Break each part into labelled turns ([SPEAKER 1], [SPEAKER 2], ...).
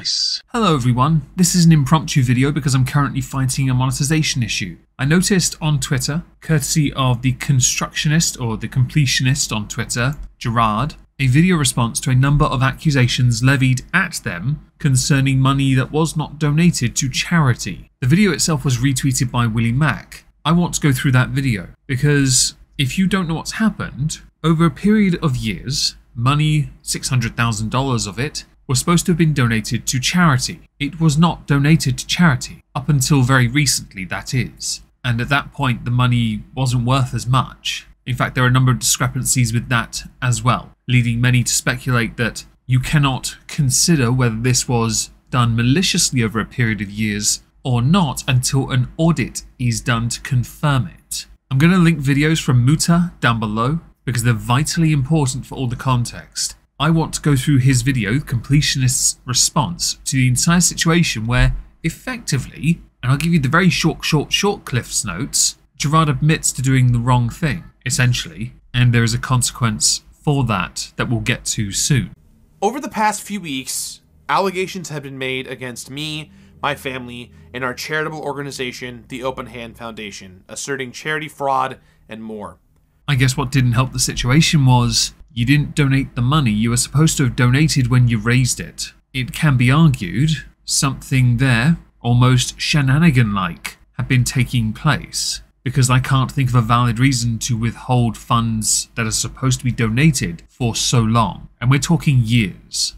[SPEAKER 1] Nice. Hello everyone, this is an impromptu video because I'm currently fighting a monetization issue. I noticed on Twitter, courtesy of the Constructionist or the Completionist on Twitter, Jirard, a video response to a number of accusations levied at them concerning money that was not donated to charity. The video itself was retweeted by Willie Mack. I want to go through that video because if you don't know what's happened, over a period of years, money, $600,000 of it, was supposed to have been donated to charity. It was not donated to charity, up until very recently, that is. And at that point, the money wasn't worth as much. In fact, there are a number of discrepancies with that as well, leading many to speculate that you cannot consider whether this was done maliciously over a period of years or not until an audit is done to confirm it. I'm going to link videos from Muta down below because they're vitally important for all the context. I want to go through his video, Completionist's response to the entire situation where, effectively, and I'll give you the very short Cliff's notes, Jirard admits to doing the wrong thing, essentially, and there is a consequence for that we'll get to soon.
[SPEAKER 2] Over the past few weeks, allegations have been made against me, my family, and our charitable organization, the Open Hand Foundation, asserting charity fraud and more.
[SPEAKER 1] I guess what didn't help the situation was you didn't donate the money you were supposed to have donated when you raised it. It can be argued something there, almost shenanigan-like, had been taking place, because I can't think of a valid reason to withhold funds that are supposed to be donated for so long, and we're talking years.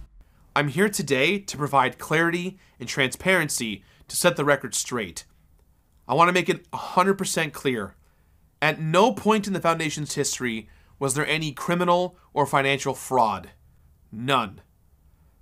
[SPEAKER 2] I'm here today to provide clarity and transparency to set the record straight. I want to make it 100% clear. At no point in the Foundation's history was there any criminal or financial fraud. None.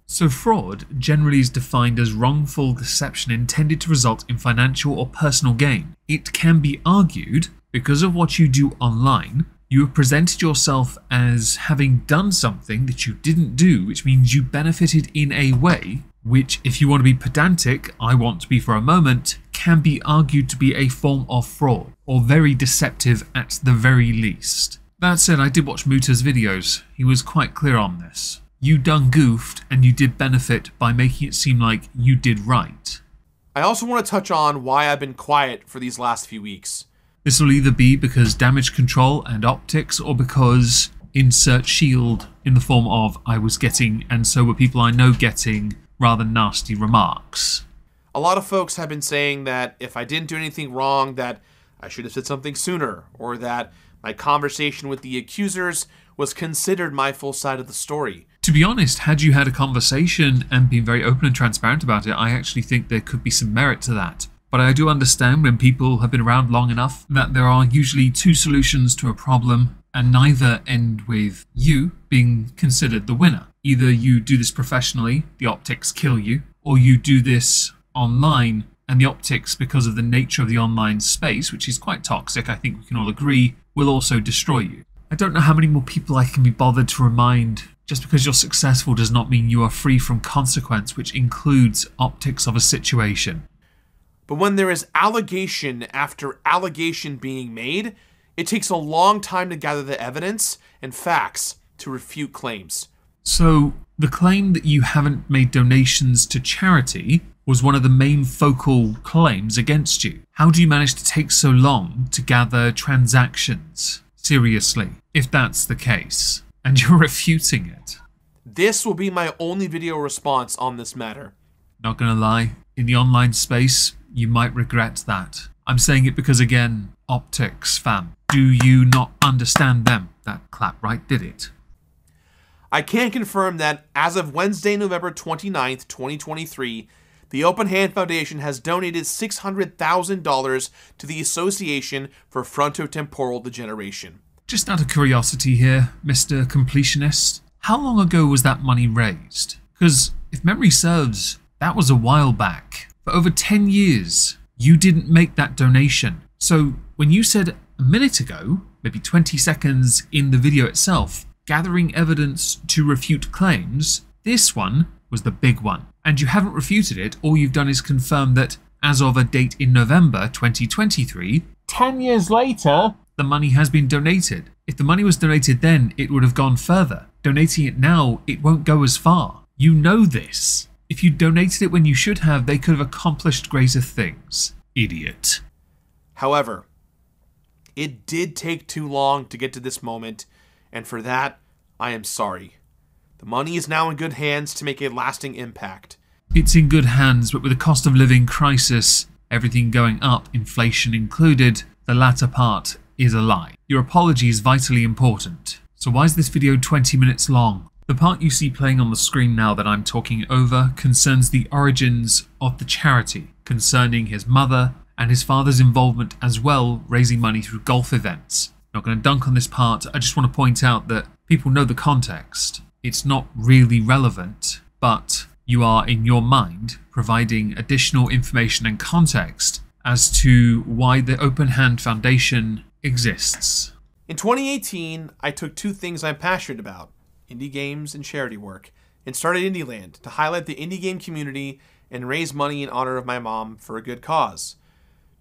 [SPEAKER 1] So fraud generally is defined as wrongful deception intended to result in financial or personal gain. It can be argued, because of what you do online, you have presented yourself as having done something that you didn't do, which means you benefited in a way, which, if you want to be pedantic, I want to be for a moment, can be argued to be a form of fraud, or very deceptive at the very least. That said, I did watch Muta's videos. He was quite clear on this. You done goofed, and you did benefit by making it seem like you did right.
[SPEAKER 2] I also want to touch on why I've been quiet for these last few weeks.
[SPEAKER 1] This will either be because damage control and optics, or because insert shield in the form of I was getting, and so were people I know getting, rather nasty remarks.
[SPEAKER 2] A lot of folks have been saying that if I didn't do anything wrong, that I should have said something sooner, or that my conversation with the accusers was considered my full side of the story.
[SPEAKER 1] To be honest, had you had a conversation and been very open and transparent about it, I actually think there could be some merit to that. But I do understand when people have been around long enough that there are usually two solutions to a problem, and neither end with you being considered the winner. Either you do this professionally, the optics kill you, or you do this online, and the optics, because of the nature of the online space, which is quite toxic, I think we can all agree, will also destroy you. I don't know how many more people I can be bothered to remind. Just because you're successful does not mean you are free from consequence, which includes optics of a situation.
[SPEAKER 2] But when there is allegation after allegation being made, it takes a long time to gather the evidence and facts to refute claims.
[SPEAKER 1] So, the claim that you haven't made donations to charity was one of the main focal claims against you. How do you manage to take so long to gather transactions? Seriously, if that's the case, and you're refuting it.
[SPEAKER 2] This will be my only video response on this matter.
[SPEAKER 1] Not gonna lie, in the online space, you might regret that. I'm saying it because, again, optics, fam. Do you not understand them? That clap right did it.
[SPEAKER 2] I can confirm that as of Wednesday, November 29th, 2023, the Open Hand Foundation has donated $600,000 to the Association for Frontotemporal Degeneration.
[SPEAKER 1] Just out of curiosity here, Mr. Completionist, how long ago was that money raised? Because if memory serves, that was a while back. For over 10 years, you didn't make that donation. So when you said a minute ago, maybe 20 seconds in the video itself, gathering evidence to refute claims, this one was the big one. And you haven't refuted it, all you've done is confirm that as of a date in November 2023, 10 years later, the money has been donated. If the money was donated then, it would have gone further. Donating it now, it won't go as far. You know this. If you donated it when you should have, they could have accomplished greater things. Idiot.
[SPEAKER 2] However, it did take too long to get to this moment, and for that, I am sorry. The money is now in good hands to make a lasting impact.
[SPEAKER 1] It's in good hands, but with the cost of living crisis, everything going up, inflation included, the latter part is a lie. Your apology is vitally important. So why is this video 20 minutes long? The part you see playing on the screen now that I'm talking over concerns the origins of the charity, concerning his mother and his father's involvement as well, raising money through golf events. Not going to dunk on this part, I just want to point out that people know the context. It's not really relevant, but you are, in your mind, providing additional information and context as to why the Open Hand Foundation exists.
[SPEAKER 2] In 2018, I took two things I'm passionate about, indie games and charity work, and started IndieLand to highlight the indie game community and raise money in honor of my mom for a good cause.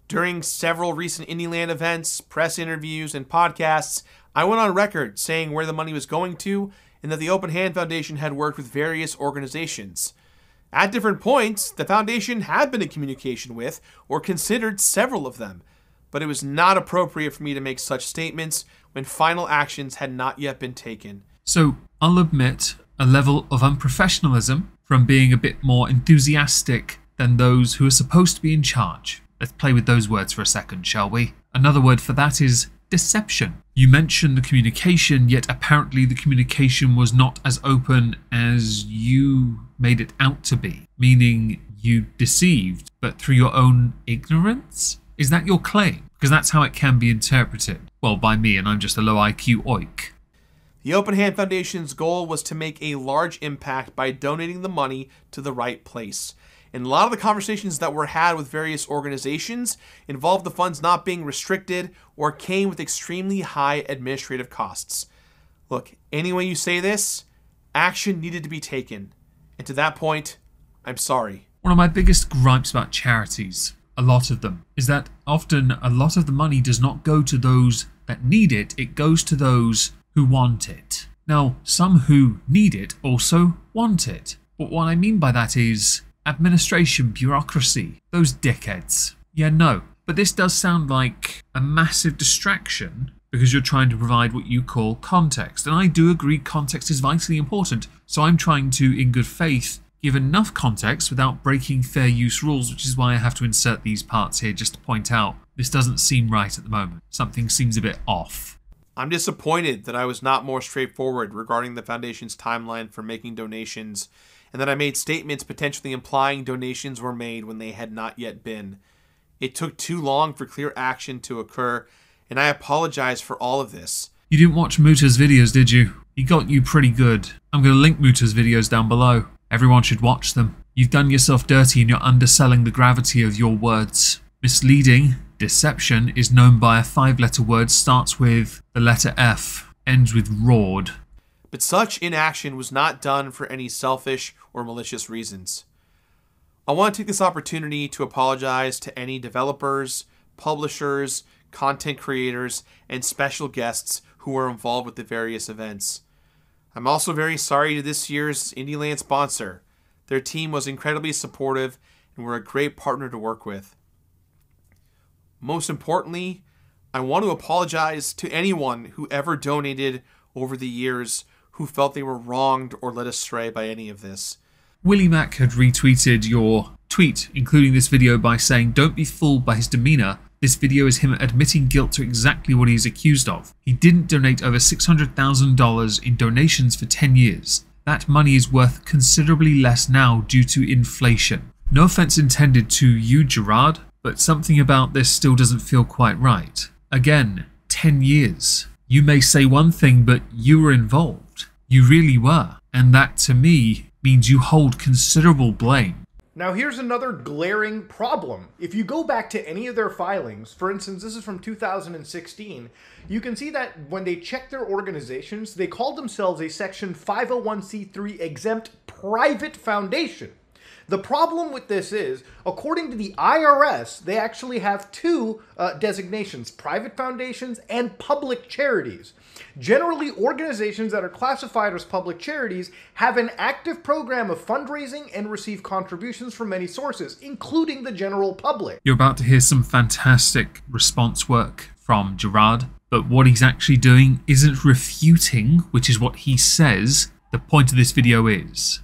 [SPEAKER 2] During several recent IndieLand events, press interviews, and podcasts, I went on record saying where the money was going to and that the Open Hand Foundation had worked with various organizations. At different points, the foundation had been in communication with or considered several of them, but it was not appropriate for me to make such statements when final actions had not yet been taken.
[SPEAKER 1] So I'll admit a level of unprofessionalism from being a bit more enthusiastic than those who are supposed to be in charge. Let's play with those words for a second, shall we? Another word for that is deception. You mentioned the communication, yet apparently the communication was not as open as you made it out to be, meaning you deceived, but through your own ignorance? Is that your claim? Because that's how it can be interpreted. Well, by me, and I'm just a low IQ oik.
[SPEAKER 2] The Open Hand Foundation's goal was to make a large impact by donating the money to the right place. And a lot of the conversations that were had with various organizations involved the funds not being restricted or came with extremely high administrative costs. Look, any way you say this, action needed to be taken. And to that point, I'm sorry.
[SPEAKER 1] One of my biggest gripes about charities, a lot of them, is that often a lot of the money does not go to those that need it, it goes to those who want it. Now, some who need it also want it. But what I mean by that is administration, bureaucracy, those dickheads. Yeah, no. But this does sound like a massive distraction because you're trying to provide what you call context. And I do agree context is vitally important. So I'm trying to, in good faith, give enough context without breaking fair use rules, which is why I have to insert these parts here just to point out this doesn't seem right at the moment. Something seems a bit off.
[SPEAKER 2] I'm disappointed that I was not more straightforward regarding the Foundation's timeline for making donations, and that I made statements potentially implying donations were made when they had not yet been. It took too long for clear action to occur, and I apologize for all of this.
[SPEAKER 1] You didn't watch Muta's videos, did you? He got you pretty good. I'm going to link Muta's videos down below. Everyone should watch them. You've done yourself dirty and you're underselling the gravity of your words. Misleading, deception, is known by a 5-letter word, starts with the letter F, ends with roared.
[SPEAKER 2] But such inaction was not done for any selfish or malicious reasons. I want to take this opportunity to apologize to any developers, publishers, content creators, and special guests who were involved with the various events. I'm also very sorry to this year's IndieLand sponsor. Their team was incredibly supportive and were a great partner to work with. Most importantly, I want to apologize to anyone who ever donated over the years who felt they were wronged or led astray by any of this.
[SPEAKER 1] Willie Mac had retweeted your tweet, including this video, by saying, "Don't be fooled by his demeanor. This video is him admitting guilt to exactly what he's accused of. He didn't donate over $600,000 in donations for 10 years. That money is worth considerably less now due to inflation. No offense intended to you, Jirard, but something about this still doesn't feel quite right. Again, 10 years. You may say one thing, but you were involved. You really were. And that, to me, means you hold considerable blame."
[SPEAKER 3] Now here's another glaring problem. If you go back to any of their filings, for instance, this is from 2016, you can see that when they checked their organizations, they called themselves a Section 501c3 exempt private foundation. The problem with this is, according to the IRS, they actually have two designations, private foundations and public charities. Generally, organizations that are classified as public charities have an active program of fundraising and receive contributions from many sources, including the general public.
[SPEAKER 1] You're about to hear some fantastic response work from Jirard, but what he's actually doing isn't refuting, which is what he says the point of this video is.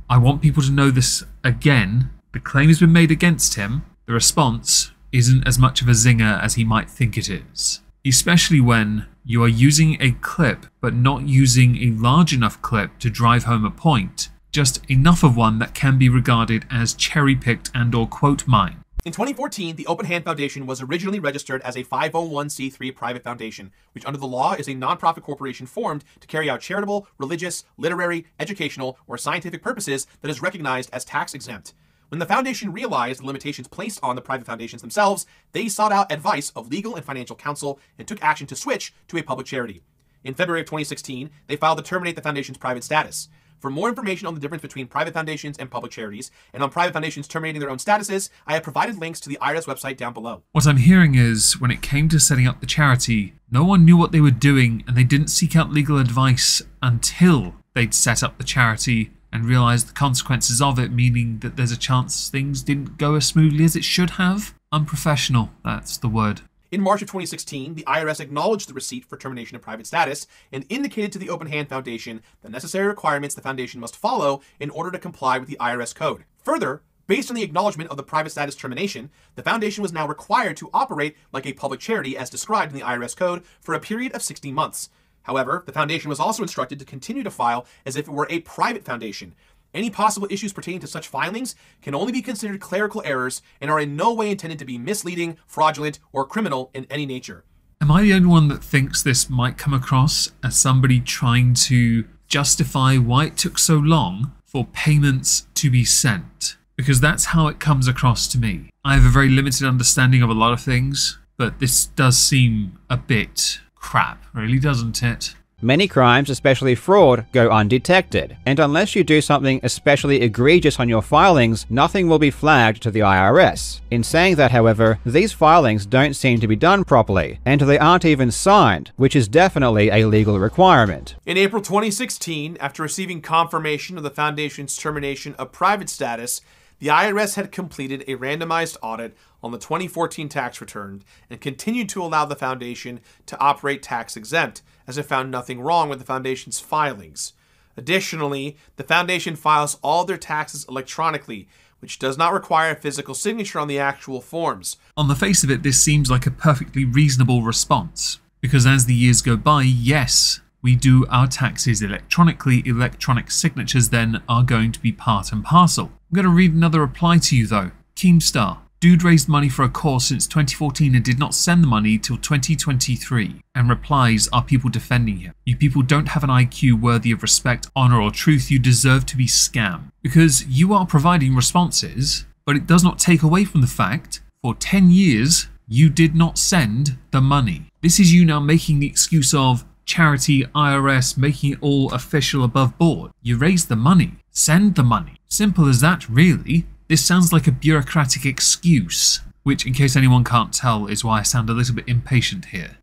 [SPEAKER 1] I want people to know this again. The claim has been made against him. The response isn't as much of a zinger as he might think it is. Especially when you are using a clip but not using a large enough clip to drive home a point, just enough of one that can be regarded as cherry-picked and or quote mine.
[SPEAKER 2] In 2014, the Open Hand Foundation was originally registered as a 501c3 private foundation, which under the law is a nonprofit corporation formed to carry out charitable, religious, literary, educational, or scientific purposes that is recognized as tax exempt. When the foundation realized the limitations placed on the private foundations themselves, they sought out advice of legal and financial counsel and took action to switch to a public charity. In February of 2016, they filed to terminate the foundation's private status. For more information on the difference between private foundations and public charities, and on private foundations terminating their own statuses, I have provided links to the IRS website down below.
[SPEAKER 1] What I'm hearing is, when it came to setting up the charity, no one knew what they were doing and they didn't seek out legal advice until they'd set up the charity and realized the consequences of it, meaning that there's a chance things didn't go as smoothly as it should have. Unprofessional, that's the word.
[SPEAKER 2] In March of 2016, the IRS acknowledged the receipt for termination of private status and indicated to the Open Hand Foundation the necessary requirements the foundation must follow in order to comply with the IRS code. Further, based on the acknowledgement of the private status termination, the foundation was now required to operate like a public charity as described in the IRS code for a period of 16 months. However, the foundation was also instructed to continue to file as if it were a private foundation. Any possible issues pertaining to such filings can only be considered clerical errors and are in no way intended to be misleading, fraudulent, or criminal in any nature.
[SPEAKER 1] Am I the only one that thinks this might come across as somebody trying to justify why it took so long for payments to be sent? Because that's how it comes across to me. I have a very limited understanding of a lot of things, but this does seem a bit crap, really, doesn't it?
[SPEAKER 4] Many crimes, especially fraud, go undetected, and unless you do something especially egregious on your filings, nothing will be flagged to the IRS. In saying that, however, these filings don't seem to be done properly, and they aren't even signed, which is definitely a legal requirement.
[SPEAKER 2] In April 2016, after receiving confirmation of the foundation's termination of private status, the IRS had completed a randomized audit on the 2014 tax return and continued to allow the foundation to operate tax exempt, as it found nothing wrong with the foundation's filings. Additionally, the foundation files all their taxes electronically, which does not require a physical signature on the actual forms.
[SPEAKER 1] On the face of it, this seems like a perfectly reasonable response, because as the years go by, yes, we do our taxes electronically. Electronic signatures then are going to be part and parcel. I'm going to read another reply to you though. Keemstar. Dude raised money for a cause since 2014 and did not send the money till 2023. And replies are people defending him. You people don't have an IQ worthy of respect, honor, or truth. You deserve to be scammed. Because you are providing responses, but it does not take away from the fact, for 10 years, you did not send the money. This is you now making the excuse of charity, IRS, making it all official above board. You raise the money. Send the money. Simple as that, really. This sounds like a bureaucratic excuse, which, in case anyone can't tell, is why I sound a little bit impatient here.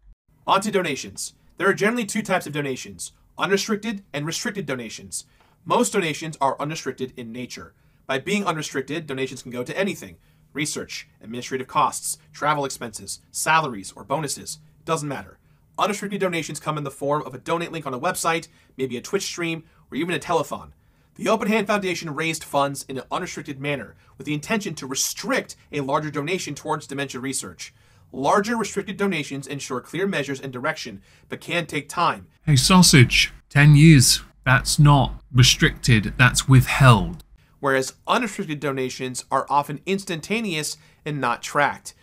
[SPEAKER 2] On to donations. There are generally two types of donations, unrestricted and restricted donations. Most donations are unrestricted in nature. By being unrestricted, donations can go to anything: research, administrative costs, travel expenses, salaries, or bonuses. It doesn't matter. Unrestricted donations come in the form of a donate link on a website, maybe a Twitch stream, or even a telethon. The Open Hand Foundation raised funds in an unrestricted manner with the intention to restrict a larger donation towards dementia research. Larger restricted donations ensure clear measures and direction, but can take time.
[SPEAKER 1] Hey, sausage, 10 years. That's not restricted, that's withheld.
[SPEAKER 2] Whereas unrestricted donations are often instantaneous and not tracked.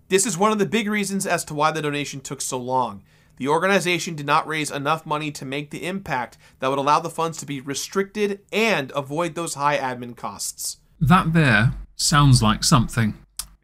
[SPEAKER 2] This is one of the big reasons as to why the donation took so long. The organization did not raise enough money to make the impact that would allow the funds to be restricted and avoid those high admin costs.
[SPEAKER 1] That there sounds like something.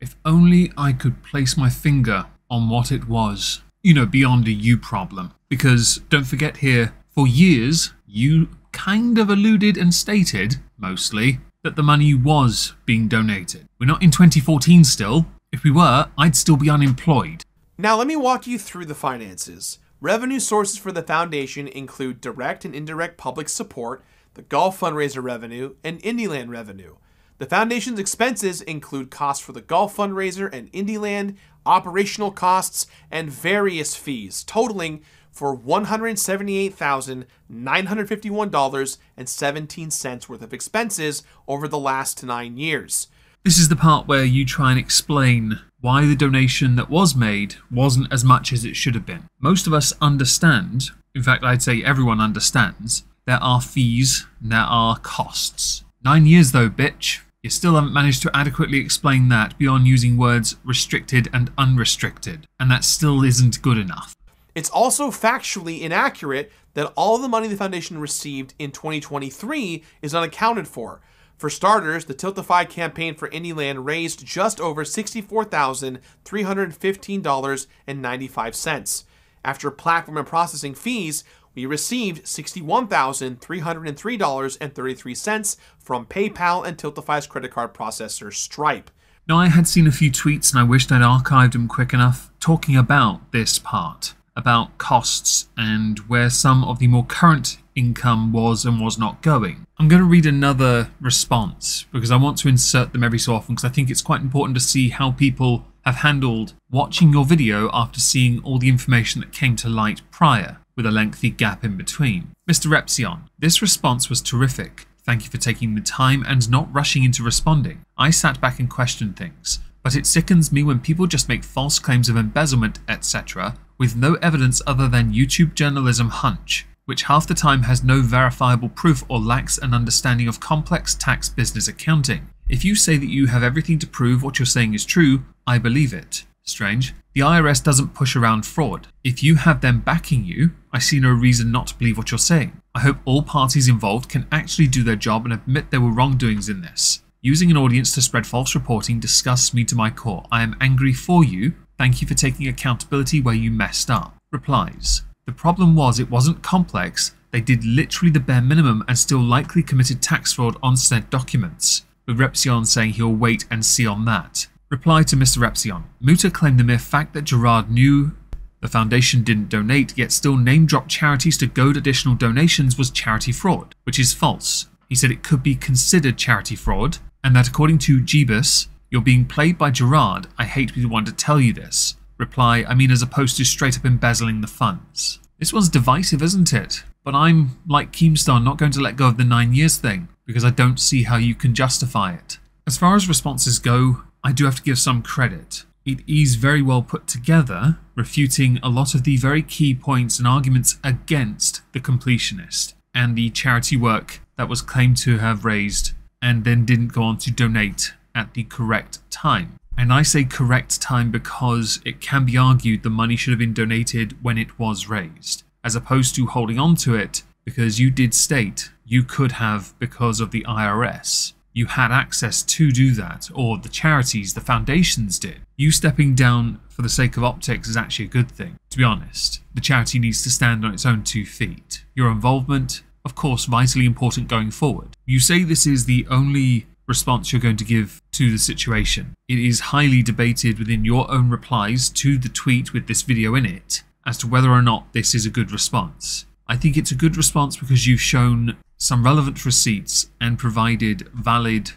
[SPEAKER 1] If only I could place my finger on what it was. You know, beyond a you problem. Because don't forget here, for years, you kind of alluded and stated, mostly, that the money was being donated. We're not in 2014 still. If we were, I'd still be unemployed.
[SPEAKER 2] Now let me walk you through the finances. Revenue sources for the foundation include direct and indirect public support, the golf fundraiser revenue, and Indieland revenue. The foundation's expenses include costs for the golf fundraiser and Indieland, operational costs, and various fees, totaling for $178,951.17 worth of expenses over the last 9 years.
[SPEAKER 1] This is the part where you try and explain why the donation that was made wasn't as much as it should have been. Most of us understand, in fact I'd say everyone understands, there are fees and there are costs. 9 years though, bitch. You still haven't managed to adequately explain that beyond using words restricted and unrestricted, and that still isn't good enough.
[SPEAKER 2] It's also factually inaccurate that all the money the foundation received in 2023 is unaccounted for. For starters, the Tiltify campaign for Indieland raised just over $64,315.95. After platform and processing fees, we received $61,303.33 from PayPal and Tiltify's credit card processor Stripe.
[SPEAKER 1] Now, I had seen a few tweets and I wished I'd archived them quick enough talking about this part, about costs and where some of the more current income was and was not going. I'm going to read another response because I want to insert them every so often because I think it's quite important to see how people have handled watching your video after seeing all the information that came to light prior, with a lengthy gap in between. Mr. Repsion, this response was terrific. Thank you for taking the time and not rushing into responding. I sat back and questioned things, but it sickens me when people just make false claims of embezzlement, etc., with no evidence other than YouTube journalism hunch, which half the time has no verifiable proof or lacks an understanding of complex tax business accounting. If you say that you have everything to prove what you're saying is true, I believe it. Strange. The IRS doesn't push around fraud. If you have them backing you, I see no reason not to believe what you're saying. I hope all parties involved can actually do their job and admit there were wrongdoings in this. Using an audience to spread false reporting disgusts me to my core. I am angry for you. Thank you for taking accountability where you messed up. Replies. The problem was it wasn't complex. They did literally the bare minimum and still likely committed tax fraud on said documents, with Repsion saying he'll wait and see on that. Reply to Mr. Repsion. Muta claimed the mere fact that Jirard knew the foundation didn't donate yet still name-dropped charities to goad additional donations was charity fraud, which is false. He said it could be considered charity fraud, and that according to Jeebus, you're being played by Jirard. I hate to be the one to tell you this. Reply, I mean as opposed to straight up embezzling the funds. This one's divisive, isn't it? But I'm, like Keemstar, not going to let go of the 9 years thing, because I don't see how you can justify it. As far as responses go, I do have to give some credit. It is very well put together, refuting a lot of the very key points and arguments against the completionist and the charity work that was claimed to have raised and then didn't go on to donate at the correct time. And I say correct time because it can be argued the money should have been donated when it was raised, as opposed to holding on to it because you did state you could have because of the IRS. You had access to do that, or the charities, the foundations did. You stepping down for the sake of optics is actually a good thing, to be honest. The charity needs to stand on its own 2 feet. Your involvement, of course, vitally important going forward. You say this is the only response you're going to give to the situation. It is highly debated within your own replies to the tweet with this video in it as to whether or not this is a good response. I think it's a good response because you've shown some relevant receipts and provided valid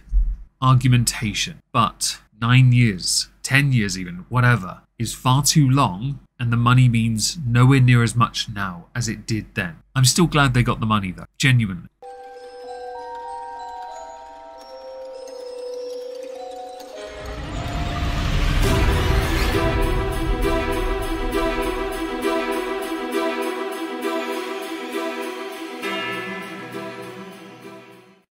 [SPEAKER 1] argumentation. But 9 years, 10 years even, whatever, is far too long, and the money means nowhere near as much now as it did then. I'm still glad they got the money though, genuinely.